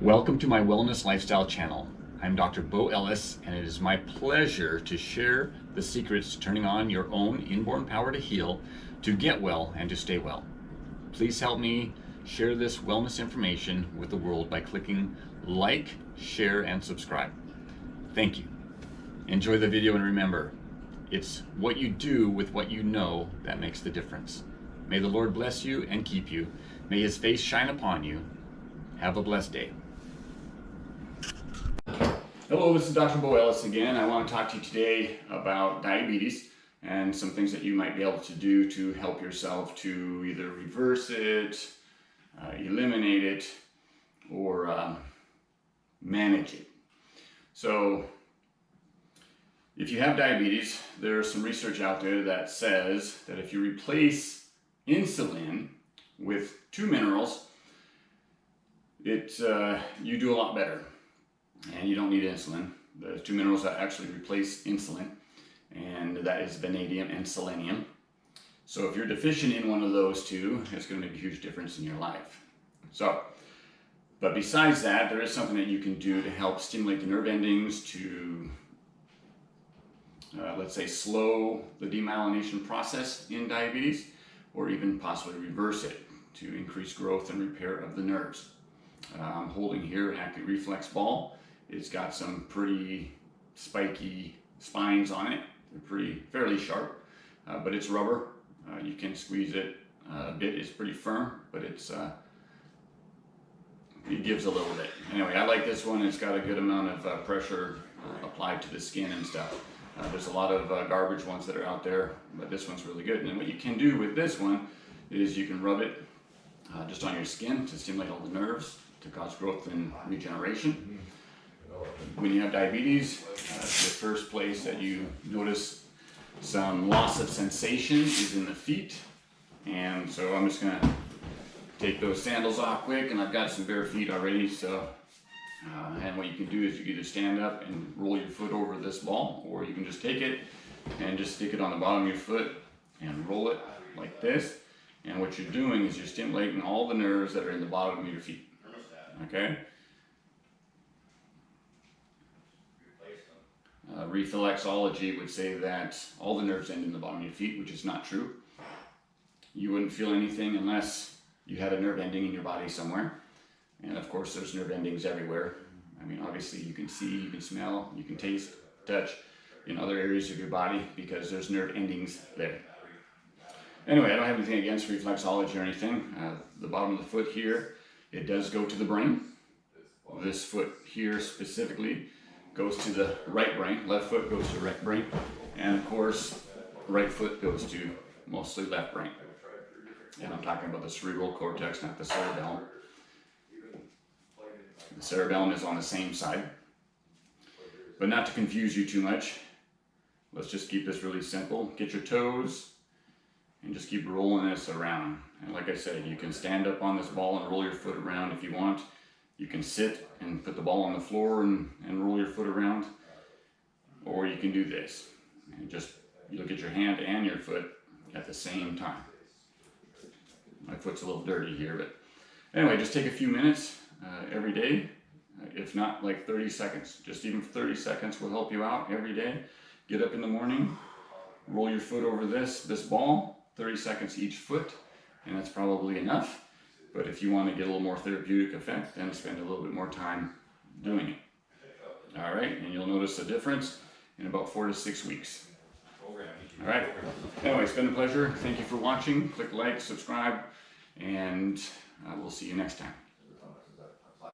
Welcome to my Wellness Lifestyle channel. I'm Dr. Bo Ellis, and it is my pleasure to share the secrets to turning on your own inborn power to heal, to get well, and to stay well. Please help me share this wellness information with the world by clicking like, share, and subscribe. Thank you. Enjoy the video, and remember, it's what you do with what you know that makes the difference. May the Lord bless you and keep you. May His face shine upon you. Have a blessed day. Hello, this is Dr. Bo Ellis again. I want to talk to you today about diabetes and some things that you might be able to do to help yourself to either reverse it, eliminate it, or manage it. So, if you have diabetes, there's some research out there that says that if you replace insulin with two minerals, you do a lot better. And you don't need insulin. The two minerals that actually replace insulin, and that is vanadium and selenium. So if you're deficient in one of those two, it's going to make a huge difference in your life. But besides that, there is something that you can do to help stimulate the nerve endings to, let's say, slow the demyelination process in diabetes, or even possibly reverse it to increase growth and repair of the nerves. I'm holding here an acute reflex ball. It's got some pretty spiky spines on it. They're fairly sharp, but it's rubber. You can squeeze it a bit. It's pretty firm, but it gives a little bit. Anyway, I like this one. It's got a good amount of pressure applied to the skin and stuff. There's a lot of garbage ones that are out there, but this one's really good. And what you can do with this one is you can rub it just on your skin to stimulate all the nerves, to cause growth and regeneration. When you have diabetes, the first place that you notice some loss of sensation is in the feet. And so I'm just going to take those sandals off quick, and I've got some bare feet already. So, and what you can do is you can either stand up and roll your foot over this ball, or you can just take it and just stick it on the bottom of your foot and roll it like this. And what you're doing is you're stimulating all the nerves that are in the bottom of your feet. Okay? Reflexology would say that all the nerves end in the bottom of your feet, which is not true. You wouldn't feel anything unless you had a nerve ending in your body somewhere. And of course, there's nerve endings everywhere. I mean, obviously you can see, you can smell, you can taste, touch in other areas of your body because there's nerve endings there. Anyway, I don't have anything against reflexology or anything. The bottom of the foot here, it does go to the brain. This foot here specifically goes to the right brain. Left foot goes to right brain. And of course, right foot goes to mostly left brain. And I'm talking about the cerebral cortex, not the cerebellum. The cerebellum is on the same side. But not to confuse you too much, let's just keep this really simple. Get your toes and just keep rolling this around. And like I said, you can stand up on this ball and roll your foot around if you want. You can sit and put the ball on the floor and roll your foot around. Or you can do this. And just you look at your hand and your foot at the same time. My foot's a little dirty here, but anyway, just take a few minutes every day. If not like 30 seconds, just even 30 seconds will help you out every day. Get up in the morning, roll your foot over this ball, 30 seconds each foot, and that's probably enough. But if you want to get a little more therapeutic effect, then spend a little bit more time doing it. All right, and you'll notice a difference in about 4 to 6 weeks. All right, anyway, it's been a pleasure. Thank you for watching. Click like, subscribe, and we'll see you next time.